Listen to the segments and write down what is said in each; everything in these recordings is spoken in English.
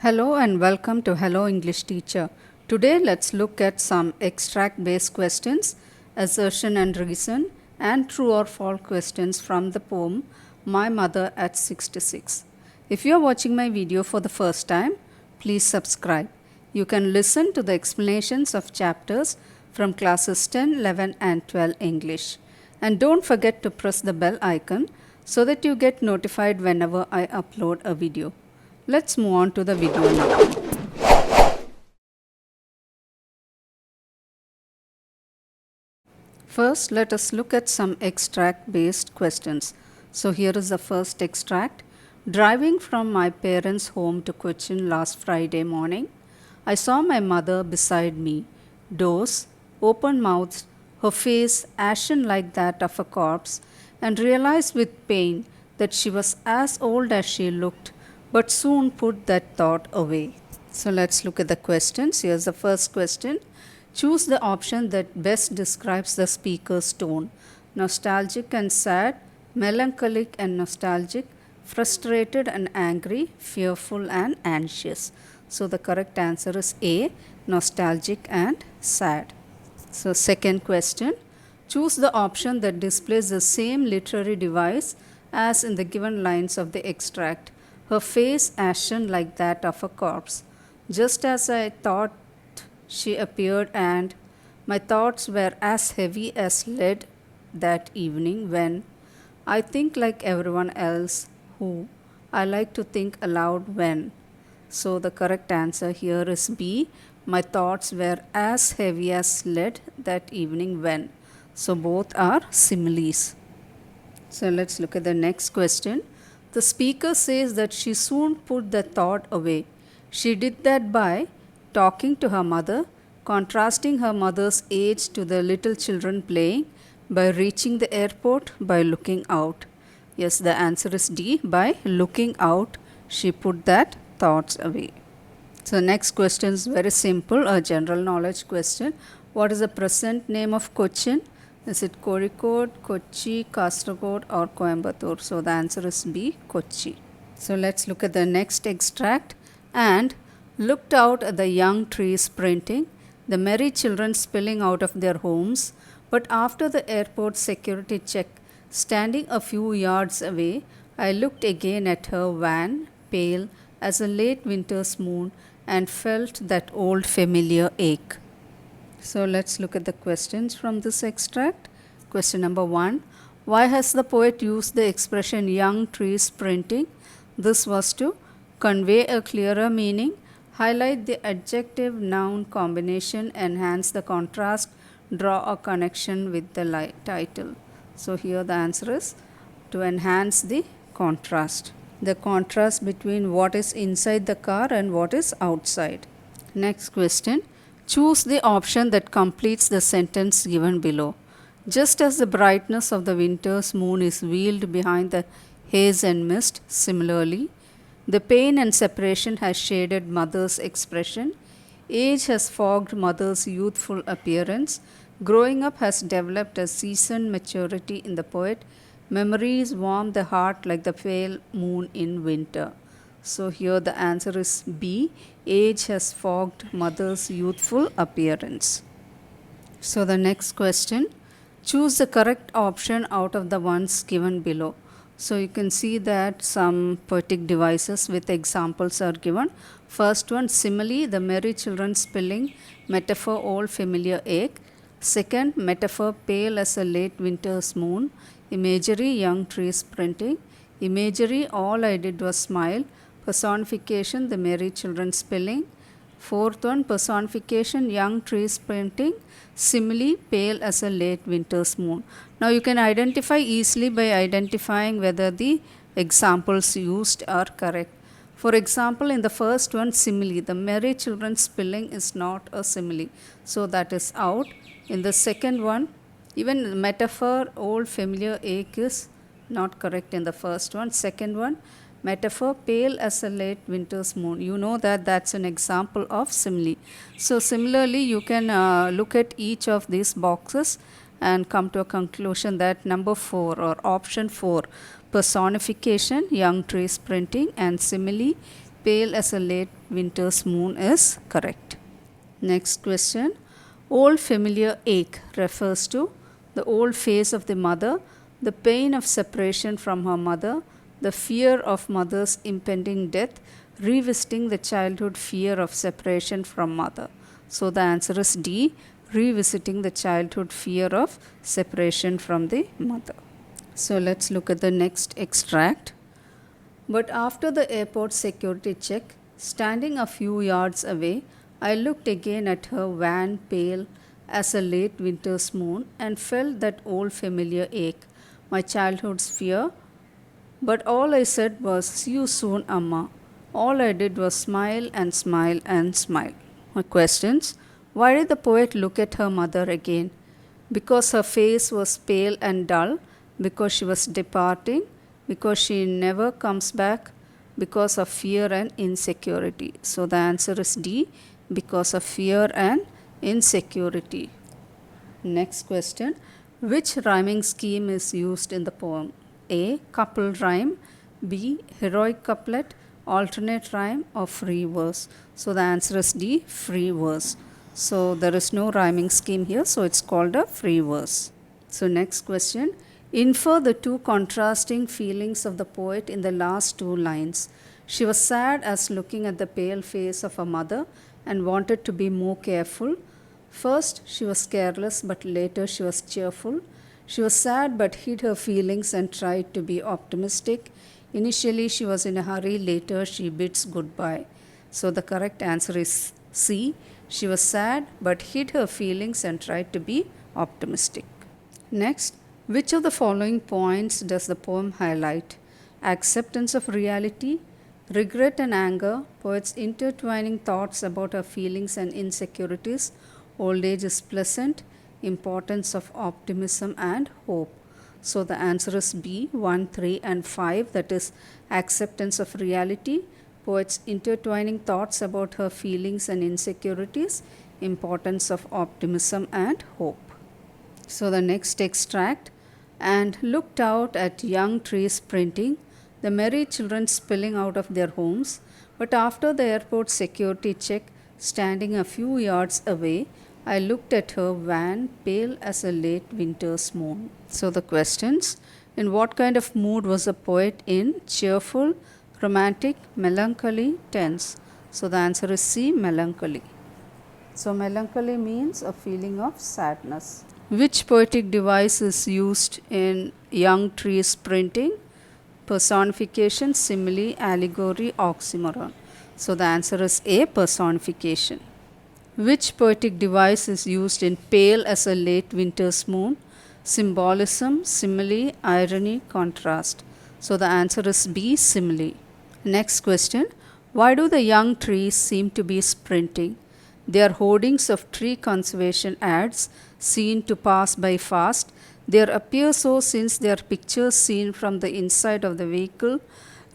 Hello and welcome to Hello English Teacher. Today let's look at some extract based questions, assertion and reason, and true or false questions from the poem My Mother at 66. If you are watching my video for the first time, please subscribe. You can listen to the explanations of chapters from classes 10, 11 and 12 English. And don't forget to press the bell icon so that you get notified whenever I upload a video. Let's move on to the video now. First, let us look at some extract based questions. So, here is the first extract. Driving from my parents' home to Cochin last Friday morning, I saw my mother beside me, doze, open mouthed, her face ashen like that of a corpse, and realized with pain that she was as old as she looked, but soon put that thought away. So let's look at the questions. Here's the first question. Choose the option that best describes the speaker's tone: nostalgic and sad, melancholic and nostalgic, frustrated and angry, fearful and anxious. So the correct answer is A, nostalgic and sad. So second question. Choose the option that displays the same literary device as in the given lines of the extract. Her face ashen like that of a corpse. Just as I thought she appeared, and my thoughts were as heavy as lead that evening when I think like everyone else who I like to think aloud when. So the correct answer here is B. My thoughts were as heavy as lead that evening when. So both are similes. So let's look at the next question. The speaker says that she soon put the thought away. She did that by talking to her mother, contrasting her mother's age to the little children playing, by reaching the airport, by looking out. Yes, the answer is D. By looking out, she put that thoughts away. So next question is very simple, a general knowledge question. What is the present name of Cochin? Is it Kozhikode, Kochi, Kasaragod or Coimbatore? So the answer is B, Kochi. So let's look at the next extract. And looked out at the young trees sprinting, the merry children spilling out of their homes. But after the airport security check, standing a few yards away, I looked again at her wan, pale as a late winter's moon, and felt that old familiar ache. So let's look at the questions from this extract. Question number 1. Why has the poet used the expression young trees sprinting? This was to convey a clearer meaning, highlight the adjective noun combination, enhance the contrast, draw a connection with the title. So here the answer is to enhance the contrast. The contrast between what is inside the car and what is outside. Next question. Choose the option that completes the sentence given below. Just as the brightness of the winter's moon is veiled behind the haze and mist, similarly, the pain and separation has shaded mother's expression. Age has fogged mother's youthful appearance. Growing up has developed a seasoned maturity in the poet. Memories warm the heart like the pale moon in winter. So here the answer is B. Age has fogged mother's youthful appearance. So the next question. Choose the correct option out of the ones given below. So you can see that some poetic devices with examples are given. First one, simile, the merry children spilling, metaphor, old familiar ache. Second, metaphor, pale as a late winter's moon. Imagery, young trees sprinting. Imagery, all I did was smile. Personification, the merry children spilling. Fourth one, personification, young trees sprinting. Simile, pale as a late winter's moon. Now you can identify easily by identifying whether the examples used are correct. For example, in the first one, simile, the merry children spilling is not a simile. So that is out. In the second one, even metaphor, old familiar ache is not correct in the first one. Second one, metaphor, pale as a late winter's moon. You know that that's an example of simile. So similarly, you can look at each of these boxes and come to a conclusion that number 4 or option 4, personification, young tree sprinting, and simile, pale as a late winter's moon is correct. Next question. Old familiar ache refers to the old face of the mother, the pain of separation from her mother, the fear of mother's impending death, revisiting the childhood fear of separation from mother. So the answer is D, revisiting the childhood fear of separation from the mother. So let's look at the next extract. But after the airport security check, standing a few yards away, I looked again at her wan, pale as a late winter's moon, and felt that old familiar ache, my childhood's fear. But all I said was, "See you soon, Amma." All I did was smile and smile and smile. My questions. Why did the poet look at her mother again? Because her face was pale and dull, because she was departing, because she never comes back, because of fear and insecurity. So the answer is D, because of fear and insecurity. Next question. Which rhyming scheme is used in the poem? A. Couple rhyme, B. Heroic couplet, alternate rhyme, or free verse. So the answer is D, free verse. So there is no rhyming scheme here, so it's called a free verse. So next question. Infer the two contrasting feelings of the poet in the last two lines. She was sad as looking at the pale face of her mother and wanted to be more careful. First, she was careless, but later she was cheerful. She was sad but hid her feelings and tried to be optimistic. Initially, she was in a hurry, later, she bids goodbye. So the correct answer is C. She was sad but hid her feelings and tried to be optimistic. Next, which of the following points does the poem highlight? Acceptance of reality, regret and anger, poet's intertwining thoughts about her feelings and insecurities, old age is pleasant, importance of optimism and hope. So the answer is B, 1, 3 and 5, that is acceptance of reality, poet's intertwining thoughts about her feelings and insecurities, importance of optimism and hope. So the next extract. And looked out at young trees sprinting, the merry children spilling out of their homes. But after the airport security check, standing a few yards away, I looked at her wan, pale as a late winter's moon. So the questions. In what kind of mood was the poet in? Cheerful, romantic, melancholy, tense. So the answer is C, melancholy. So melancholy means a feeling of sadness. Which poetic device is used in young trees sprinting? Personification, simile, allegory, oxymoron. So the answer is A, personification. Which poetic device is used in pale as a late winter's moon? Symbolism, simile, irony, contrast. So the answer is B, simile. Next question. Why do the young trees seem to be sprinting? They are hoardings of tree conservation ads seen to pass by fast. They appear so since they are pictures seen from the inside of the vehicle.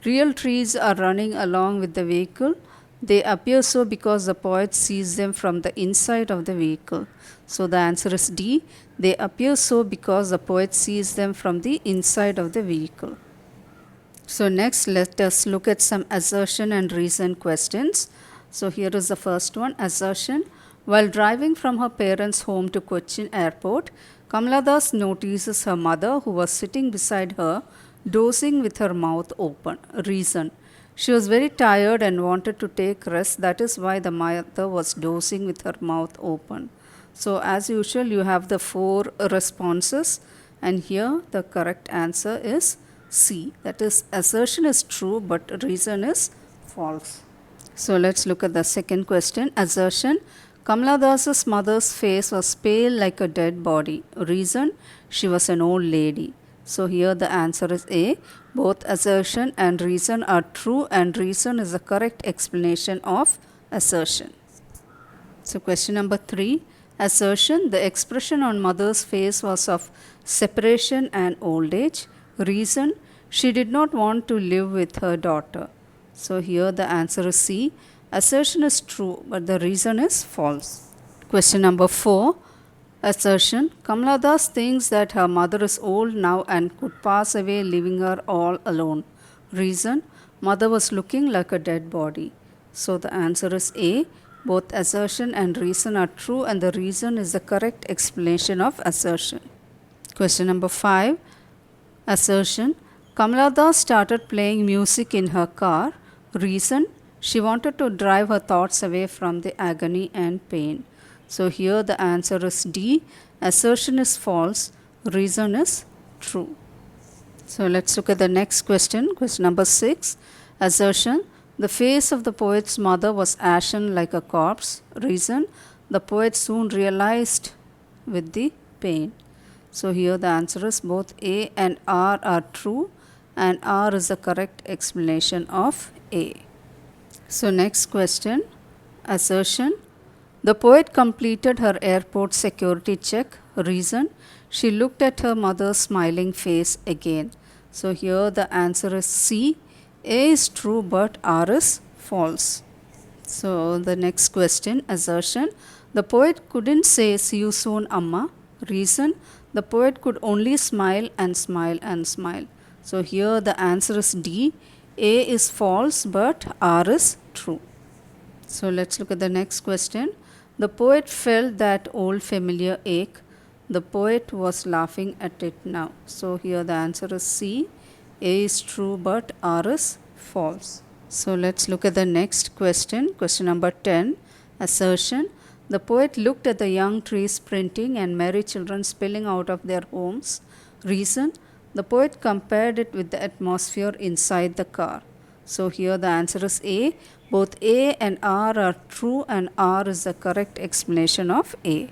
Real trees are running along with the vehicle. They appear so because the poet sees them from the inside of the vehicle. So the answer is D. They appear so because the poet sees them from the inside of the vehicle. So next, let us look at some assertion and reason questions. So here is the first one, assertion. While driving from her parents' home to Cochin Airport, Kamala notices her mother, who was sitting beside her, dozing with her mouth open. Reason. She was very tired and wanted to take rest. That is why the mother was dozing with her mouth open. So as usual, you have the 4 responses, and here the correct answer is C. That is, assertion is true but reason is false. So let's look at the second question. Assertion. Kamala Das's mother's face was pale like a dead body. Reason. She was an old lady. So here the answer is A. Both assertion and reason are true, and reason is the correct explanation of assertion. So question number 3. Assertion. The expression on mother's face was of separation and old age. Reason. She did not want to live with her daughter. So here the answer is C. Assertion is true, but the reason is false. Question number 4. Assertion. Kamala Das thinks that her mother is old now and could pass away leaving her all alone. Reason. mother was looking like a dead body. So the answer is A. Both assertion and reason are true, and the reason is the correct explanation of assertion. Question number 5. Assertion. Kamala started playing music in her car. Reason. She wanted to drive her thoughts away from the agony and pain. So here the answer is D. Assertion is false. Reason is true. So let's look at the next question. Question number 6. Assertion. The face of the poet's mother was ashen like a corpse. Reason. The poet soon realized with the pain. So here the answer is both A and R are true, and R is the correct explanation of A. So next question. Assertion. The poet completed her airport security check. Reason. She looked at her mother's smiling face again. So here the answer is C. A is true but R is false. So the next question. Assertion. The poet couldn't say see you soon Amma. Reason. The poet could only smile and smile and smile. So here the answer is D. A is false but R is true. So let's look at the next question. The poet felt that old familiar ache. The poet was laughing at it now. So here the answer is C. A is true but R is false. So let's look at the next question. Question number 10. Assertion. The poet looked at the young trees sprinting and merry children spilling out of their homes. Reason. The poet compared it with the atmosphere inside the car. So here the answer is A. Both A and R are true, and R is the correct explanation of A.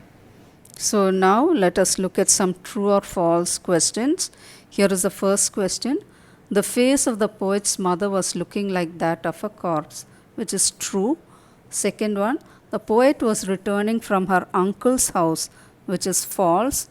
So now let us look at some true or false questions. Here is the first question. The face of the poet's mother was looking like that of a corpse, which is true. Second one, the poet was returning from her uncle's house, which is false.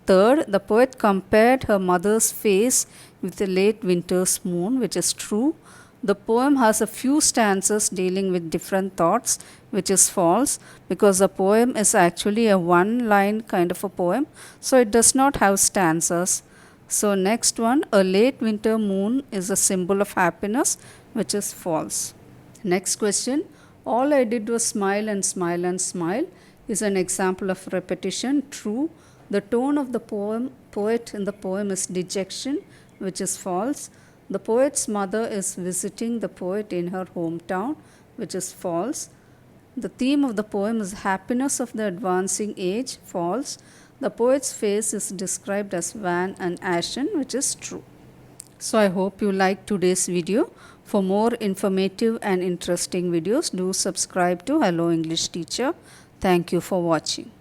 Third, the poet compared her mother's face with the late winter's moon, which is true. The poem has a few stanzas dealing with different thoughts, which is false, because the poem is actually a one-line kind of a poem, so it does not have stanzas. So next one, a late winter moon is a symbol of happiness, which is false. Next question, all I did was smile and smile and smile is an example of repetition, true. The tone of the poet in the poem is dejection, which is false. The poet's mother is visiting the poet in her hometown, which is false. The theme of the poem is happiness of the advancing age, false. The poet's face is described as wan and ashen, which is true. So I hope you liked today's video. For more informative and interesting videos, do subscribe to Hello English Teacher. Thank you for watching.